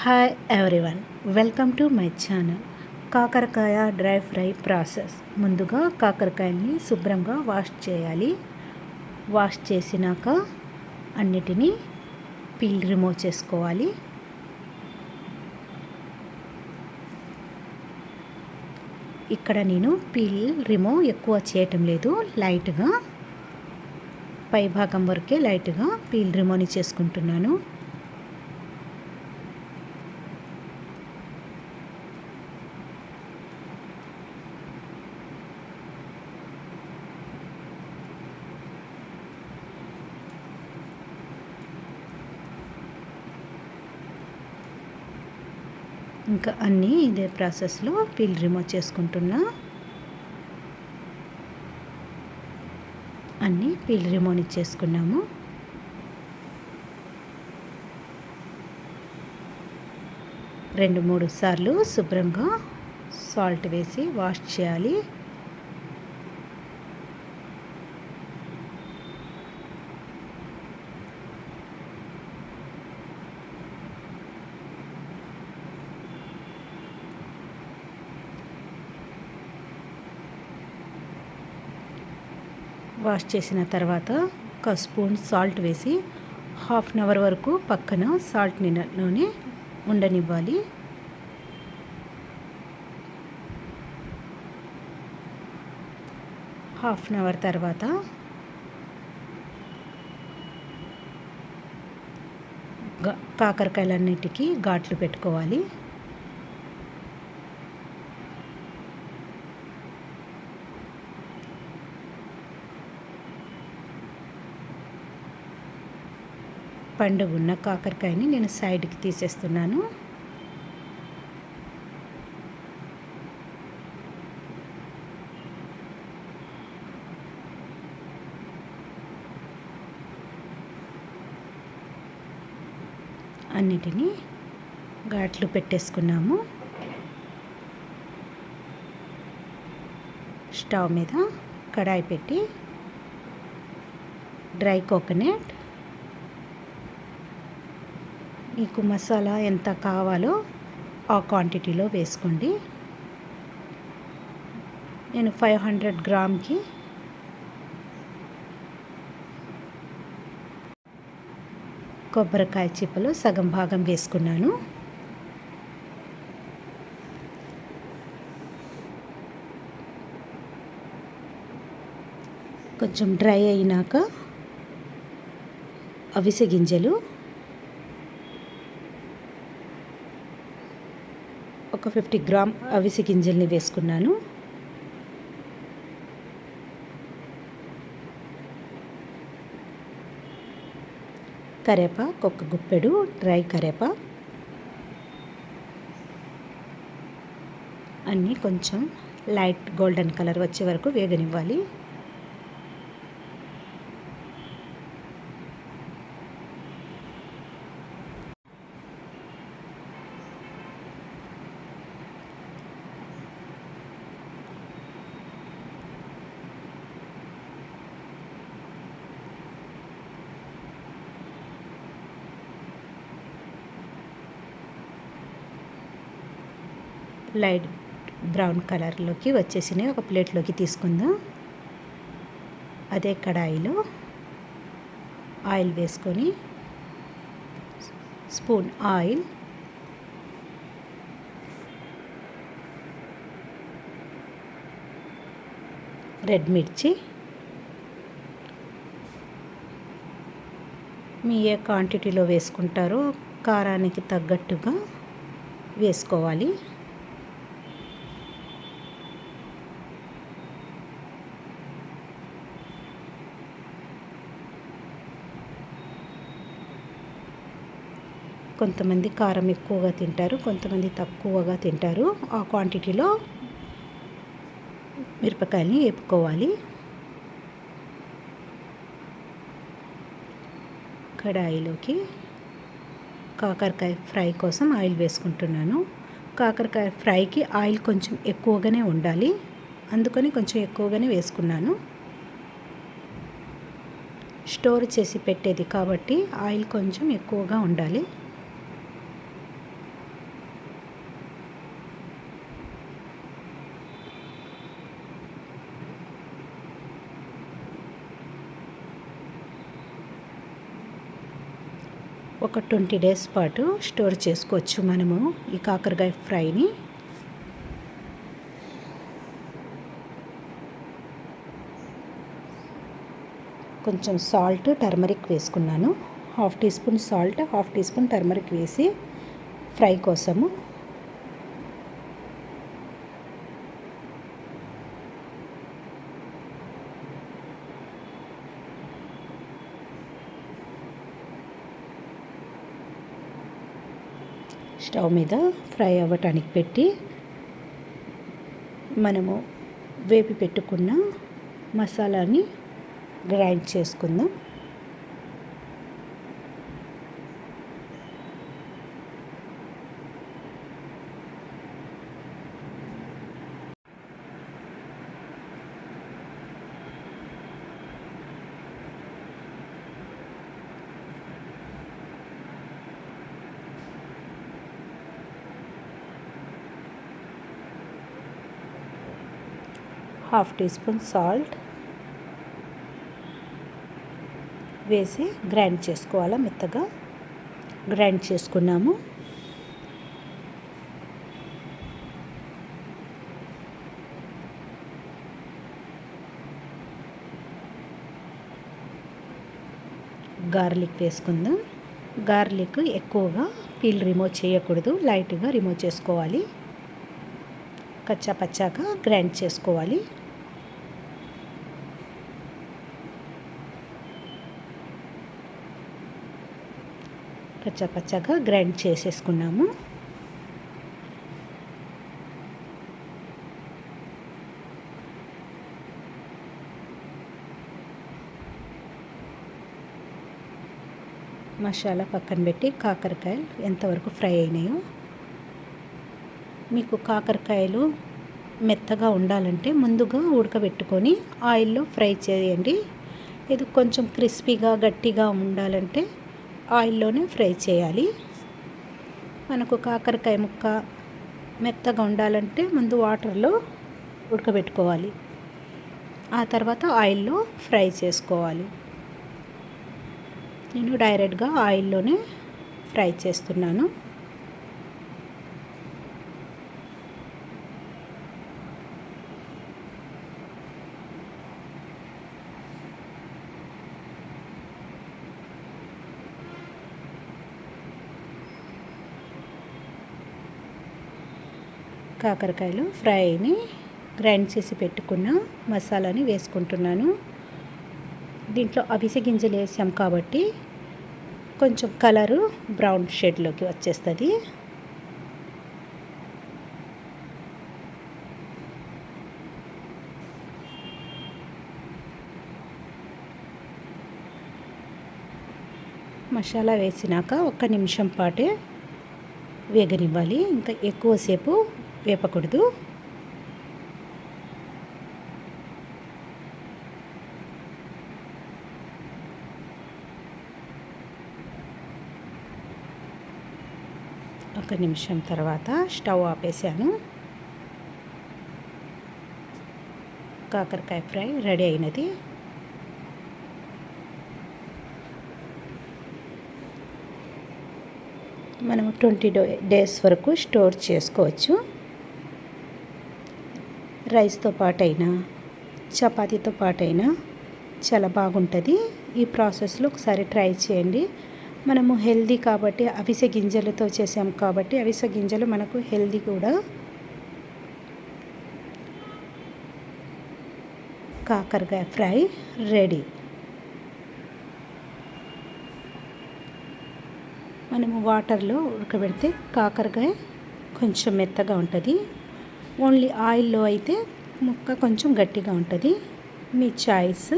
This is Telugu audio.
Hi everyone, welcome to my channel. కాకరకాయ డ్రై ఫ్రై ప్రాసెస్. ముందుగా కాకరకాయల్ని శుభ్రంగా వాష్ చేయాలి. వాష్ చేసినాక అన్నిటినీ పీల్ రిమూవ్ చేసుకోవాలి. ఇక్కడ నేను పీల్ రిమూవ్ ఎక్కువ చేయటం లేదు, లైట్గా పై భాగం వరకే లైట్గా పీల్ రిమూవ్ని చేసుకుంటున్నాను. ఇంకా అన్నీ ఇదే ప్రాసెస్లో పీల్ రిమూవ్ చేసుకుంటున్నా. అన్నీ పీల్ రిమూవ్ చేసుకున్నాము. రెండు మూడు సార్లు శుభ్రంగా సాల్ట్ వేసి వాష్ చేయాలి. వాష్ చేసిన తర్వాత ఒక స్పూన్ సాల్ట్ వేసి హాఫ్ అన్ అవర్ వరకు పక్కన సాల్ట్ నీళ్ళలోనే ఉండనివ్వాలి. హాఫ్ అన్ అవర్ తర్వాత కాకరకాయలన్నిటికీ ఘాట్లు పెట్టుకోవాలి. పండు ఉన్న కాకరకాయని నేను సైడ్కి తీసేస్తున్నాను. అన్నిటినీ ఘాట్లు పెట్టేసుకున్నాము. స్టవ్ మీద కడాయి పెట్టి డ్రై కోకోనట్, మీకు మసాలా ఎంత కావాలో ఆ క్వాంటిటీలో వేసుకోండి. నేను 500 గ్రామ్కి కొబ్బరికాయ చిప్పలు సగం భాగం వేసుకున్నాను. కొంచెం డ్రై అయినాక అవిసె గింజలు ఒక 50 గ్రామ్ అవిసె గింజల్ని వేసుకున్నాను. కరివేపాకు ఒక గుప్పెడు డ్రై కరివేపాకు, అన్నీ కొంచెం లైట్ గోల్డెన్ కలర్ వచ్చే వరకు వేగనివ్వాలి. లైట్ బ్రౌన్ కలర్లోకి వచ్చేసినాయి. ఒక ప్లేట్లోకి తీసుకుందాం. అదే కడాయిలో ఆయిల్ వేసుకొని స్పూన్ ఆయిల్, రెడ్ మిర్చి, మీ ఏ క్వాంటిటీలో వేసుకుంటారో కారానికి తగ్గట్టుగా వేసుకోవాలి. కొంతమంది కారం ఎక్కువగా తింటారు, కొంతమంది తక్కువగా తింటారు. ఆ క్వాంటిటీలో మిరపకాయల్ని వేపుకోవాలి. కడాయిలోకి కాకరకాయ ఫ్రై కోసం ఆయిల్ వేసుకుంటున్నాను. కాకరకాయ ఫ్రైకి ఆయిల్ కొంచెం ఎక్కువగానే ఉండాలి, అందుకని కొంచెం ఎక్కువగానే వేసుకున్నాను. స్టోర్ చేసి పెట్టేది కాబట్టి ఆయిల్ కొంచెం ఎక్కువగా ఉండాలి. ఒక 20 డేస్ పాటు స్టోర్ చేసుకోవచ్చు మనము ఈ కాకరకాయ ఫ్రైని. కొంచెం సాల్ట్, టర్మరిక్ వేసుకున్నాను. 1/2 teaspoon salt, 1/2 teaspoon turmeric వేసి ఫ్రై కోసము. స్టవ్ మీద ఫ్రై అవ్వటానికి పెట్టి మనము వేపి పెట్టుకున్న మసాలాని గ్రైండ్ చేసుకుందాం. హాఫ్ టీ స్పూన్ సాల్ట్ వేసి గ్రైండ్ చేసుకోవాలి. మెత్తగా గ్రైండ్ చేసుకున్నాము. గార్లిక్ వేసుకుందాం. గార్లిక్ ఎక్కువగా పీల్ రిమూవ్ చేయకూడదు, లైట్గా రిమూవ్ చేసుకోవాలి. కచ్చా పచ్చాగా గ్రైండ్ చేసుకోవాలి. కచ్చా పచ్చాగా గ్రైండ్ చేసేసుకున్నాము. మసాలా పక్కన పెట్టి కాకరకాయలు ఎంతవరకు ఫ్రై అయినాయో, మీకు కాకరకాయలు మెత్తగా ఉండాలంటే ముందుగా ఉడకబెట్టుకొని ఆయిల్లో ఫ్రై చేయండి. ఇది కొంచెం క్రిస్పీగా గట్టిగా ఉండాలంటే ఆయిల్లోనే ఫ్రై చేయాలి. మనకు కాకరకాయ ముక్క మెత్తగా ఉండాలంటే ముందు వాటర్లో ఉడకబెట్టుకోవాలి, ఆ తర్వాత ఆయిల్లో ఫ్రై చేసుకోవాలి. నేను డైరెక్ట్గా ఆయిల్లోనే ఫ్రై చేస్తున్నాను. కాకరకాయలు ఫ్రైని గ్రైండ్ చేసి పెట్టుకున్న మసాలాని వేసుకుంటున్నాను. దీంట్లో అవిసె గింజలు వేసాం కాబట్టి కొంచెం కలరు బ్రౌన్ షేడ్లోకి వచ్చేస్తుంది. మసాలా వేసినాక 1 నిమిషం పాటే వేగనివ్వాలి, ఇంకా ఎక్కువసేపు వేపకూడదు. ఒక నిమిషం తర్వాత స్టవ్ ఆపేసాను. కాకరకాయ ఫ్రై రెడీ అయినది. మనం 20 డేస్ వరకు స్టోర్ చేసుకోవచ్చు. రైస్తో పాటైనా చపాతీతో పాటైనా చాలా బాగుంటుంది. ఈ ప్రాసెస్లో ఒకసారి ట్రై చేయండి. మనము హెల్దీ కాబట్టి అవిసె గింజలతో చేసాం కాబట్టి అవిసె గింజలు మనకు హెల్దీ కూడా. కాకరకాయ ఫ్రై రెడీ. మనము వాటర్లో ఉడకబెడితే కాకరకాయ కొంచెం మెత్తగా ఉంటుంది. ఓన్లీ ఆయిల్లో అయితే ముక్క కొంచెం గట్టిగా ఉంటుంది. మీ చాయిస్.